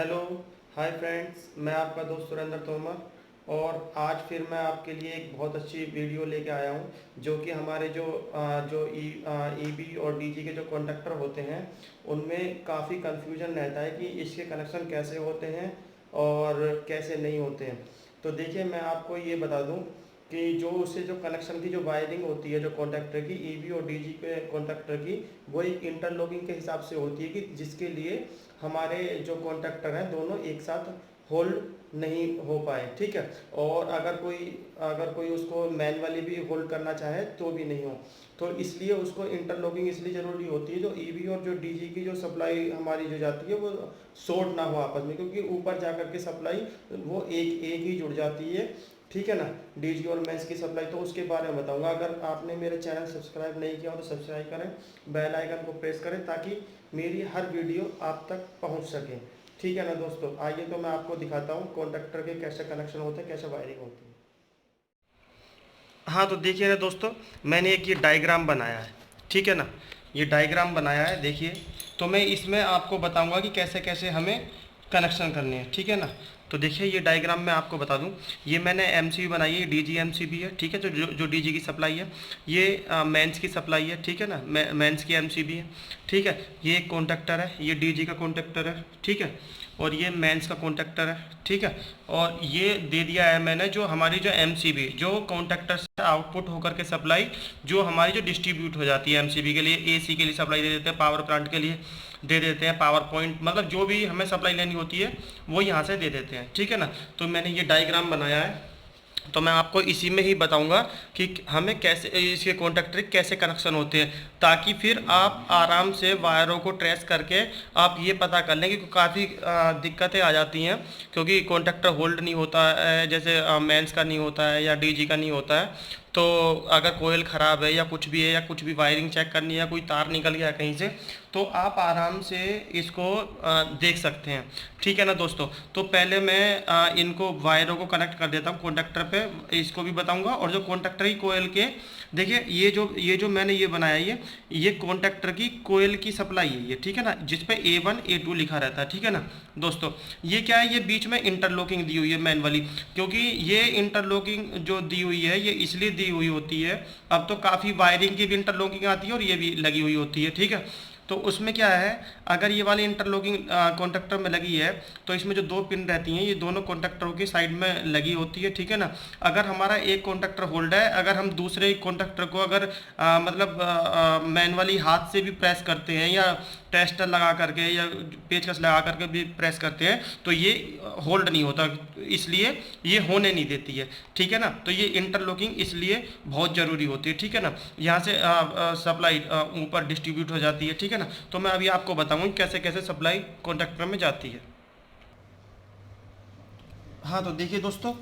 Hello, hi friends. मैं आपका दोस्त सुरेंद्र तोमर और आज फिर मैं आपके लिए एक बहुत अच्छी वीडियो लेके आया हूँ जो कि हमारे जो ईबी और डीजी के जो कॉन्टैक्टर होते हैं उनमें काफ़ी कन्फ्यूजन रहता है कि इसके कनेक्शन कैसे होते हैं और कैसे नहीं होते हैं। तो देखिए, मैं आपको ये बता दूँ कि जो उससे जो कनेक्शन की जो वायरिंग होती है जो कॉन्टैक्टर की ईबी और डीजी के कॉन्टैक्टर की, वो एक इंटरलॉकिंग के हिसाब से होती है कि जिसके लिए हमारे जो कॉन्टैक्टर हैं दोनों एक साथ होल्ड नहीं हो पाए, ठीक है। और अगर कोई उसको मैनुअली भी होल्ड करना चाहे तो भी नहीं हो। तो इसलिए उसको इंटरलॉकिंग इसलिए ज़रूरी होती है, जो ईबी और जो डीजी की जो सप्लाई हमारी जो जाती है वो शॉर्ट ना हो आपस में, क्योंकि ऊपर जा कर के सप्लाई वो एक एक ही जुड़ जाती है, ठीक है ना। डीजी और मेंस की सप्लाई तो उसके बारे में बताऊंगा। अगर आपने मेरे चैनल सब्सक्राइब नहीं किया हो तो सब्सक्राइब करें, बेल आइकन को प्रेस करें ताकि मेरी हर वीडियो आप तक पहुंच सके, ठीक है ना दोस्तों। आइए तो मैं आपको दिखाता हूं कॉन्टैक्टर के कैसे कनेक्शन होते हैं, कैसे वायरिंग होती है। हाँ, तो देखिए ना दोस्तों, मैंने एक ये डायग्राम बनाया है, ठीक है ना। ये डायग्राम बनाया है, देखिए। तो मैं इसमें आपको बताऊंगा कि कैसे कैसे हमें कनेक्शन करने हैं, ठीक है ना। तो देखिए, ये डायग्राम मैं आपको बता दूं, ये मैंने एमसीबी बनाई है, डीजी एमसीबी है, ठीक है। जो डीजी की सप्लाई है, ये मेंस की सप्लाई है, ठीक है ना। मेंस की एमसीबी है, ठीक है। ये एक कॉन्टैक्टर है, ये डीजी का कॉन्टैक्टर है, ठीक है। और ये मेंस का कॉन्टैक्टर है, ठीक है। और ये दे दिया है मैंने जो हमारी जो एमसीबी जो कॉन्टैक्टर से आउटपुट होकर के सप्लाई जो हमारी जो डिस्ट्रीब्यूट हो जाती है एमसीबी के लिए, एसी के लिए सप्लाई दे देते हैं, पावर प्लांट के लिए दे देते हैं, पावर पॉइंट मतलब जो भी हमें सप्लाई लेनी होती है वो यहाँ से दे देते हैं, ठीक है ना। तो मैंने ये डायग्राम बनाया है, तो मैं आपको इसी में ही बताऊंगा कि हमें कैसे इसके कॉन्टैक्टर कैसे कनेक्शन होते हैं, ताकि फिर आप आराम से वायरों को ट्रेस करके आप ये पता कर लें कि काफ़ी दिक्कतें आ जाती हैं, क्योंकि कॉन्टैक्टर होल्ड नहीं होता है, जैसे मेंस का नहीं होता है या डीजी का नहीं होता है। तो अगर कोयल ख़राब है या कुछ भी है या कुछ भी वायरिंग चेक करनी है या कोई तार निकल गया कहीं से, तो आप आराम से इसको देख सकते हैं, ठीक है ना दोस्तों। तो पहले मैं इनको वायरों को कनेक्ट कर देता हूँ कॉन्टैक्टर पे, इसको भी बताऊंगा। और जो कॉन्टैक्टर की कोयल के, देखिए ये जो मैंने ये बनाया है, ये कॉन्टैक्टर की कोयल की सप्लाई है ये, ठीक है ना, जिस पे A1 A2 लिखा रहता है, ठीक है ना दोस्तों। ये क्या है, ये बीच में इंटरलॉकिंग दी हुई है मैनुअली, क्योंकि ये इंटरलॉकिंग जो दी हुई है ये इसलिए दी हुई होती है, अब तो काफ़ी वायरिंग की भी इंटरलॉकिंग आती है और ये भी लगी हुई होती है, ठीक है। तो उसमें क्या है, अगर ये वाली इंटरलॉकिंग कॉन्टैक्टर में लगी है तो इसमें जो दो पिन रहती हैं ये दोनों कॉन्टैक्टरों की साइड में लगी होती है, ठीक है ना। अगर हमारा एक कॉन्टैक्टर होल्ड है, अगर हम दूसरे कॉन्टैक्टर को अगर मतलब मैनुअली हाथ से भी प्रेस करते हैं या टेस्टर लगा करके या पेचकस लगा करके भी प्रेस करते हैं तो ये होल्ड नहीं होता, इसलिए ये होने नहीं देती है, ठीक है ना। तो ये इंटरलॉकिंग इसलिए बहुत ज़रूरी होती है, ठीक है ना। यहाँ से सप्लाई ऊपर डिस्ट्रीब्यूट हो जाती है, ठीक है ना। तो मैं अभी आपको बताऊँगी कैसे कैसे सप्लाई कॉन्टैक्टर में जाती है। हाँ, तो देखिए दोस्तों,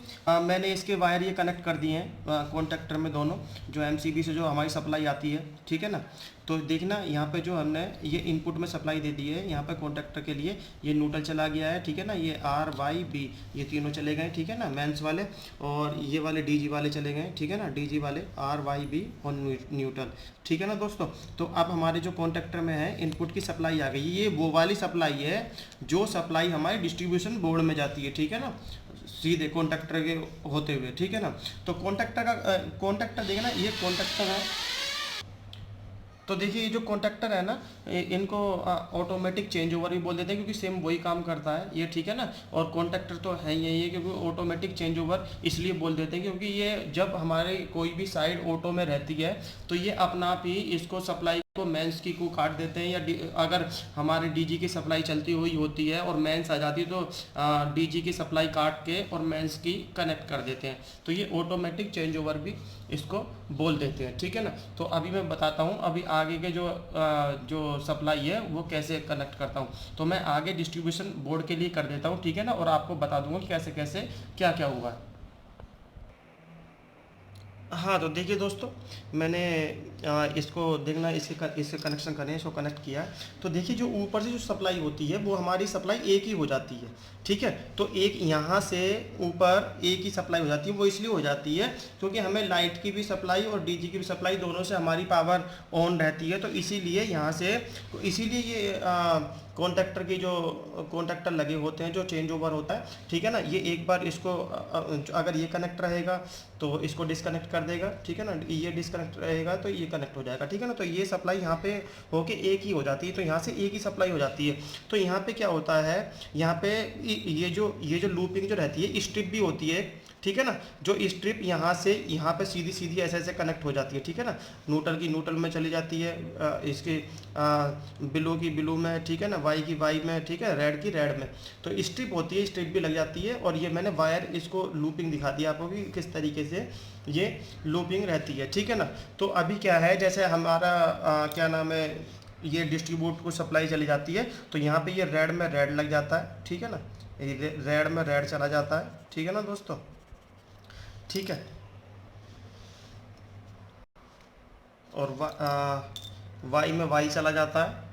मैंने इसके वायर ये कनेक्ट कर दिए हैं कॉन्टैक्टर में दोनों, जो एमसीबी से जो हमारी सप्लाई आती है, ठीक है ना। तो देखना यहाँ पे जो हमने ये इनपुट में सप्लाई दे दी है, यहाँ पे कॉन्टैक्टर के लिए ये न्यूट्रल चला गया है, ठीक है ना। ये आर वाई बी ये तीनों चले गए, ठीक है ना, मेंस वाले। और ये वाले डीजी वाले चले गए, ठीक है ना, डीजी वाले आर वाई बी और न्यूट्रल, ठीक है ना दोस्तों। तो अब हमारे जो कॉन्टैक्टर में है इनपुट की सप्लाई आ गई, ये वो वाली सप्लाई है जो सप्लाई हमारे डिस्ट्रीब्यूशन बोर्ड में जाती है, ठीक है ना, सीधे कॉन्टैक्टर के होते हुए, ठीक है ना। तो कॉन्टैक्टर देखिए ना, ये कॉन्टैक्टर है। तो देखिए, ये जो कॉन्टैक्टर है ना, इनको ऑटोमेटिक चेंज ओवर भी बोल देते हैं, क्योंकि सेम वही काम करता है ये, ठीक है ना। और कॉन्टैक्टर तो है यही है, क्योंकि ऑटोमेटिक चेंज ओवर इसलिए बोल देते हैं क्योंकि ये जब हमारे कोई भी साइड ऑटो में रहती है तो ये अपना आप ही इसको सप्लाई को मेंस की को काट देते हैं, या अगर हमारे डीजी की सप्लाई चलती हुई होती है और मेंस आ जाती है तो डीजी की सप्लाई काट के और मेंस की कनेक्ट कर देते हैं। तो ये ऑटोमेटिक चेंज ओवर भी इसको बोल देते हैं, ठीक है ना। तो अभी मैं बताता हूँ अभी आगे के जो सप्लाई है वो कैसे कनेक्ट करता हूँ। तो मैं आगे डिस्ट्रीब्यूशन बोर्ड के लिए कर देता हूँ, ठीक है ना, और आपको बता दूंगा कि कैसे कैसे क्या क्या हुआ। हाँ, तो देखिए दोस्तों, मैंने इसको देखना इससे कनेक्शन करें, इसको कनेक्ट किया। तो देखिए, जो ऊपर से जो सप्लाई होती है वो हमारी सप्लाई एक ही हो जाती है, ठीक है। तो एक यहाँ से ऊपर एक ही सप्लाई हो जाती है, वो इसलिए हो जाती है क्योंकि हमें लाइट की भी सप्लाई और डीजी की भी सप्लाई दोनों से हमारी पावर ऑन रहती है। तो इसीलिए यहाँ से इसीलिए ये कॉन्टैक्टर की जो कॉन्टैक्टर लगे होते हैं जो चेंज ओवर होता है, ठीक है ना, ये एक बार इसको अगर ये कनेक्ट रहेगा तो इसको डिस्कनेक्ट कर देगा, ठीक है ना, ये डिस्कनेक्ट रहेगा तो ये कनेक्ट हो जाएगा, ठीक है ना। तो ये सप्लाई यहाँ पे होके एक ही हो जाती है, तो यहाँ से एक ही सप्लाई हो जाती है। तो यहाँ पे क्या होता है, यहाँ पे ये जो लूपिंग जो रहती है स्ट्रिप भी होती है, ठीक है ना, जो स्ट्रिप यहाँ से यहाँ पे सीधी सीधी ऐसे ऐसे कनेक्ट हो जाती है, ठीक है ना, न्यूट्रल की न्यूट्रल में चली जाती है, इसके ब्लू की ब्लू में, ठीक है ना, वाई की वाई में, ठीक है, रेड की रेड में। तो स्ट्रिप होती है, स्ट्रिप भी लग जाती है। और ये मैंने वायर इसको लूपिंग दिखा दिया आपको कि किस तरीके से ये लूपिंग रहती है, ठीक है ना। तो अभी क्या है, जैसे हमारा क्या नाम है, ये डिस्ट्रीब्यूट को सप्लाई चली जाती है, तो यहाँ पे ये रेड में रेड लग जाता है, ठीक है ना, रेड में रेड चला जाता है, ठीक है ना दोस्तों, ठीक है। और वाई में वाई चला जाता है,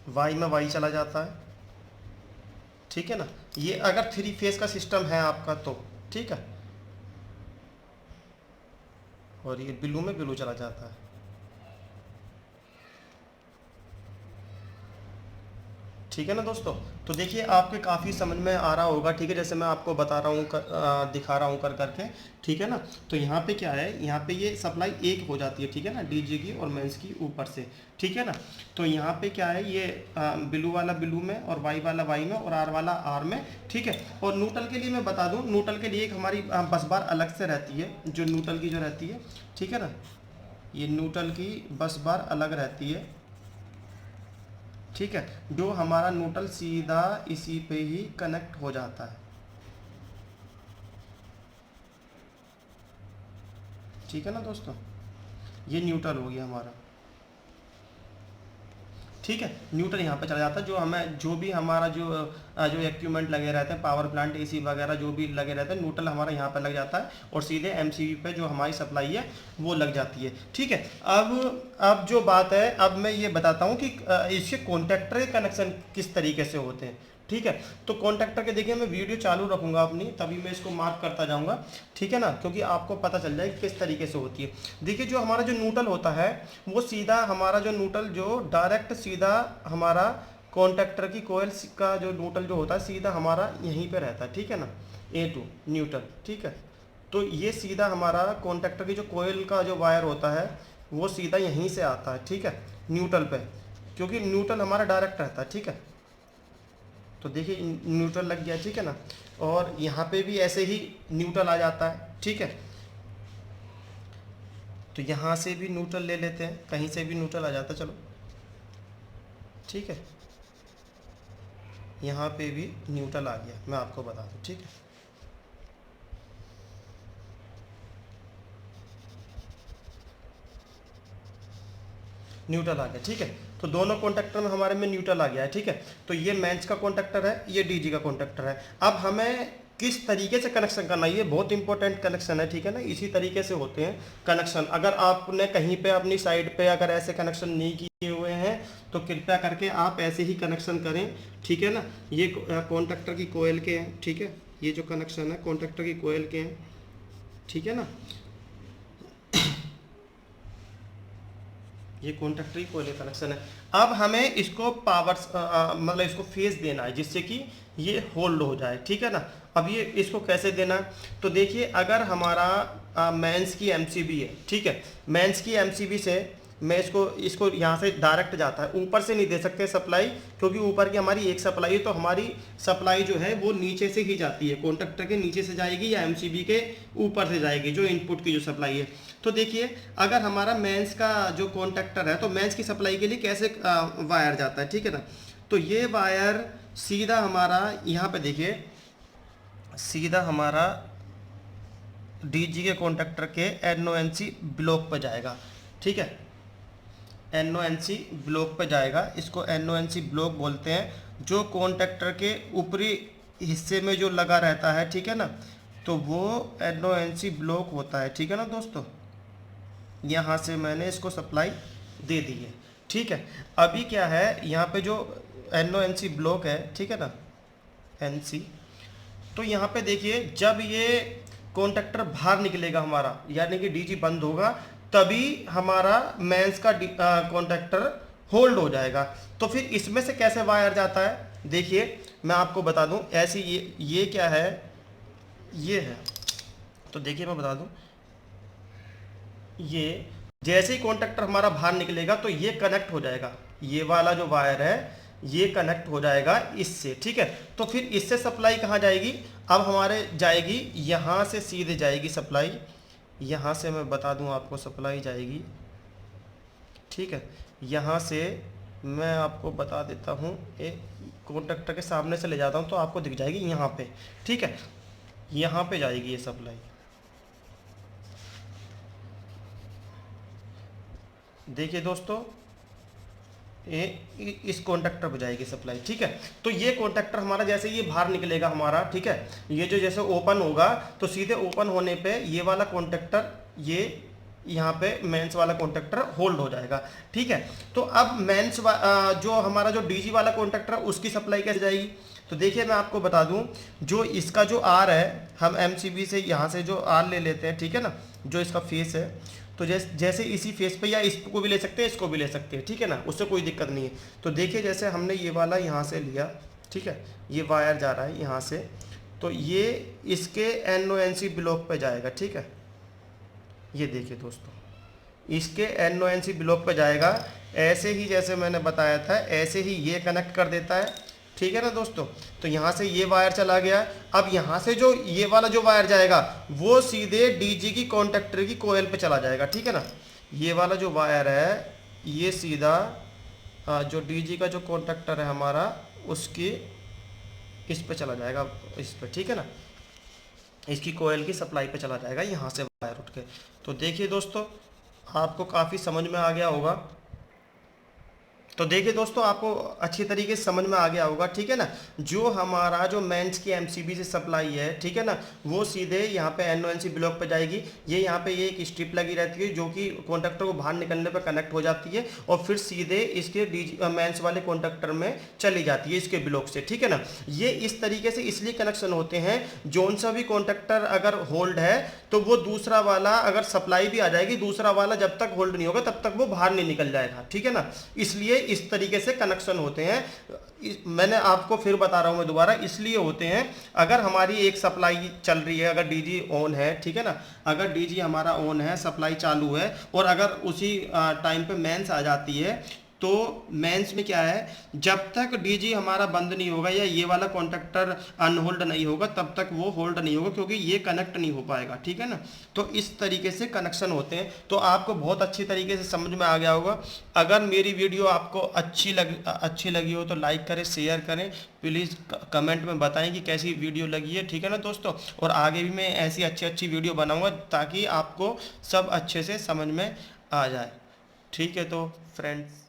वाई में वाई चला जाता है, ठीक है ना। ये अगर 3 फेज का सिस्टम है आपका तो, ठीक है। और ये ब्लू में ब्लू चला जाता है, ठीक है ना दोस्तों। तो देखिए आपके काफ़ी समझ में आ रहा होगा, ठीक है, जैसे मैं आपको बता रहा हूँ, दिखा रहा हूँ कर करके, ठीक है ना। तो यहाँ पे क्या है, यहाँ पे ये सप्लाई एक हो जाती है, ठीक है ना, डीजे की और मेंस की ऊपर से, ठीक है ना। तो यहाँ पे क्या है, ये ब्लू वाला ब्लू में और वाई वाला वाई में और आर वाला आर में, ठीक है। और न्यूट्रल के लिए मैं बता दूँ, न्यूट्रल के लिए एक हमारी बस बार अलग से रहती है, जो न्यूट्रल की जो रहती है, ठीक है ना, ये न्यूट्रल की बस बार अलग रहती है, ठीक है, जो हमारा न्यूट्रल सीधा इसी पे ही कनेक्ट हो जाता है, ठीक है ना दोस्तों। ये न्यूट्रल हो गया हमारा, ठीक है। न्यूट्रल यहाँ पे चला जाता है, जो हमें जो भी हमारा जो इक्विपमेंट लगे रहते हैं, पावर प्लांट एसी वगैरह जो भी लगे रहते हैं, न्यूट्रल हमारा यहाँ पे लग जाता है और सीधे एमसीबी पे जो हमारी सप्लाई है वो लग जाती है, ठीक है। अब जो बात है, अब मैं ये बताता हूँ कि इसके कॉन्टैक्टर कनेक्शन किस तरीके से होते हैं, ठीक है। तो कॉन्टैक्टर के देखिए मैं वीडियो चालू रखूंगा अपनी, तभी मैं इसको मार्क करता जाऊंगा, ठीक है ना, क्योंकि आपको पता चल जाए कि किस तरीके से होती है। देखिए जो हमारा जो न्यूट्रल होता है वो सीधा हमारा जो न्यूट्रल जो डायरेक्ट सीधा हमारा कॉन्टैक्टर की कोयल का जो न्यूट्रल जो होता है सीधा हमारा यहीं पे रहता है, ठीक है ना, A2 न्यूट्रल, ठीक है। तो ये सीधा हमारा कॉन्टैक्टर की जो कोयल का जो वायर होता है वो सीधा यहीं से आता है, ठीक है, न्यूट्रल पे, क्योंकि न्यूट्रल हमारा डायरेक्ट रहता है, ठीक है। तो देखिए न्यूट्रल लग गया, ठीक है ना। और यहाँ पे भी ऐसे ही न्यूट्रल आ जाता है, ठीक है। तो यहाँ से भी न्यूट्रल ले लेते हैं, कहीं से भी न्यूट्रल आ जाता है, चलो, ठीक है। यहाँ पे भी न्यूट्रल आ गया, मैं आपको बता दूँ, ठीक है। न्यूट्रल आ गया, ठीक है। तो दोनों कॉन्टैक्टर में हमारे में न्यूट्रल आ गया है, ठीक है। तो ये मेंस का कॉन्टैक्टर है, ये डीजी का कॉन्टैक्टर है। अब हमें किस तरीके से कनेक्शन करना है, ये बहुत इंपॉर्टेंट कनेक्शन है, ठीक है ना। इसी तरीके से होते हैं कनेक्शन। अगर आपने कहीं पे अपनी साइड पे अगर ऐसे कनेक्शन नहीं किए हुए हैं तो कृपया करके आप ऐसे ही कनेक्शन करें, ठीक है ना। ये कॉन्टैक्टर की कोयल के हैं, ठीक है, ये जो कनेक्शन है कॉन्टैक्टर की कोयल के हैं, ठीक है ना। ये कॉन्टैक्टर की कोयल कनेक्शन है। अब हमें इसको पावर मतलब इसको फेज देना है जिससे कि ये होल्ड हो जाए, ठीक है ना। अब ये इसको कैसे देना है, तो देखिए अगर हमारा मेंस की एमसीबी है, ठीक है, मेंस की एमसीबी से मैं इसको यहाँ से डायरेक्ट जाता है, ऊपर से नहीं दे सकते सप्लाई, क्योंकि ऊपर की हमारी एक सप्लाई है। तो हमारी सप्लाई जो है वो नीचे से ही जाती है, कॉन्टैक्टर के नीचे से जाएगी या एमसीबी के ऊपर से जाएगी, जो इनपुट की जो सप्लाई है। तो देखिए अगर हमारा मेंस का जो कॉन्टैक्टर है तो मेंस की सप्लाई के लिए कैसे वायर जाता है, ठीक है ना। तो ये वायर सीधा हमारा यहाँ पे देखिए सीधा हमारा डीजी के कॉन्टैक्टर के NONC ब्लॉक पर जाएगा, ठीक है, NONC ब्लॉक पे जाएगा। इसको NONC ब्लॉक बोलते हैं, जो कॉन्टैक्टर के ऊपरी हिस्से में जो लगा रहता है, ठीक है ना। तो वो NONC ब्लॉक होता है, ठीक है ना दोस्तों। यहाँ से मैंने इसको सप्लाई दे दी है, ठीक है। अभी क्या है, यहाँ पे जो NONC ब्लॉक है, ठीक है ना, NC, तो यहाँ पे देखिए जब ये कॉन्टैक्टर बाहर निकलेगा हमारा, यानी कि डीजी बंद होगा, तभी हमारा मेंस का कॉन्टैक्टर होल्ड हो जाएगा। तो फिर इसमें से कैसे वायर जाता है, देखिए मैं आपको बता दूं। ऐसी ये क्या है, ये है। तो देखिए मैं बता दूं, ये जैसे ही कॉन्टैक्टर हमारा बाहर निकलेगा तो ये कनेक्ट हो जाएगा, ये वाला जो वायर है ये कनेक्ट हो जाएगा इससे, ठीक है। तो फिर इससे सप्लाई कहाँ जाएगी, अब हमारे जाएगी यहाँ से सीधे जाएगी सप्लाई, यहाँ से मैं बता दूं आपको सप्लाई जाएगी, ठीक है। यहाँ से मैं आपको बता देता हूँ, एक कॉन्टैक्टर के सामने से ले जाता हूँ तो आपको दिख जाएगी यहाँ पे, ठीक है। यहाँ पे जाएगी ये सप्लाई, देखिए दोस्तों, ये इस कॉन्टैक्टर पर जाएगी सप्लाई, ठीक है। तो ये कॉन्टैक्टर हमारा जैसे ये बाहर निकलेगा हमारा, ठीक है, ये जो जैसे ओपन होगा तो सीधे ओपन होने पे ये वाला कॉन्टैक्टर, ये यहाँ पे मेंस वाला कॉन्टैक्टर होल्ड हो जाएगा, ठीक है। तो अब मेंस जो हमारा जो डीजी वाला कॉन्टैक्टर उसकी सप्लाई कैसे जाएगी, तो देखिए मैं आपको बता दूं, जो इसका जो आर है, हम एमसीबी से यहाँ से जो आर ले लेते हैं, ठीक है ना, जो इसका फेस है, तो जैसे इसी फेस पे या इसको भी ले सकते हैं, इसको भी ले सकते हैं, ठीक है ना, उससे कोई दिक्कत नहीं है। तो देखिए जैसे हमने ये वाला यहाँ से लिया, ठीक है, ये वायर जा रहा है यहाँ से, तो ये इसके NONC ब्लॉक पे जाएगा, ठीक है। ये देखिए दोस्तों, इसके NONC ब्लॉक पे जाएगा, ऐसे ही जैसे मैंने बताया था ऐसे ही ये कनेक्ट कर देता है, ठीक है ना दोस्तों। तो यहाँ से ये वायर चला गया, अब यहाँ से जो ये वाला जो वायर जाएगा वो सीधे डीजी की कॉन्टैक्टर की कोयल पे चला जाएगा, ठीक है ना। ये वाला जो वायर है ये सीधा जो डीजी का जो कॉन्टैक्टर है हमारा उसकी इस पे चला जाएगा, इस पे, ठीक है ना, इसकी कोयल की सप्लाई पे चला जाएगा यहाँ से वायर उठ के। तो देखिए दोस्तों, आपको काफ़ी समझ में आ गया होगा। तो देखिए दोस्तों, आपको अच्छी तरीके से समझ में आ गया होगा, ठीक है ना। जो हमारा जो मेंस की एमसीबी से सप्लाई है, ठीक है ना, वो सीधे यहाँ पे NONC ब्लॉक पे जाएगी। ये यहाँ पे ये एक स्ट्रिप लगी रहती है जो कि कॉन्टैक्टर को बाहर निकलने पे कनेक्ट हो जाती है और फिर सीधे इसके मेंस वाले कॉन्टैक्टर में चली जाती है इसके ब्लॉक से, ठीक है ना। ये इस तरीके से इसलिए कनेक्शन होते हैं, जोन सा भी कॉन्टैक्टर अगर होल्ड है तो वो दूसरा वाला अगर सप्लाई भी आ जाएगी, दूसरा वाला जब तक होल्ड नहीं होगा तब तक वो बाहर नहीं निकल जाएगा, ठीक है ना। इसलिए इस तरीके से कनेक्शन होते हैं। मैंने आपको फिर बता रहा हूं मैं दोबारा, इसलिए होते हैं अगर हमारी एक सप्लाई चल रही है, अगर डीजी ऑन है, ठीक है ना, अगर डीजी हमारा ऑन है, सप्लाई चालू है और अगर उसी टाइम पे मेंस आ जाती है, तो मेंस में क्या है, जब तक डीजी हमारा बंद नहीं होगा या ये वाला कॉन्टैक्टर अनहोल्ड नहीं होगा तब तक वो होल्ड नहीं होगा, क्योंकि ये कनेक्ट नहीं हो पाएगा, ठीक है ना। तो इस तरीके से कनेक्शन होते हैं। तो आपको बहुत अच्छी तरीके से समझ में आ गया होगा। अगर मेरी वीडियो आपको अच्छी लगी हो तो लाइक करें, शेयर करें, प्लीज़ कमेंट में बताएं कि कैसी वीडियो लगी है, ठीक है ना दोस्तों। और आगे भी मैं ऐसी अच्छी वीडियो बनाऊँगा ताकि आपको सब अच्छे से समझ में आ जाए, ठीक है। तो फ्रेंड्स,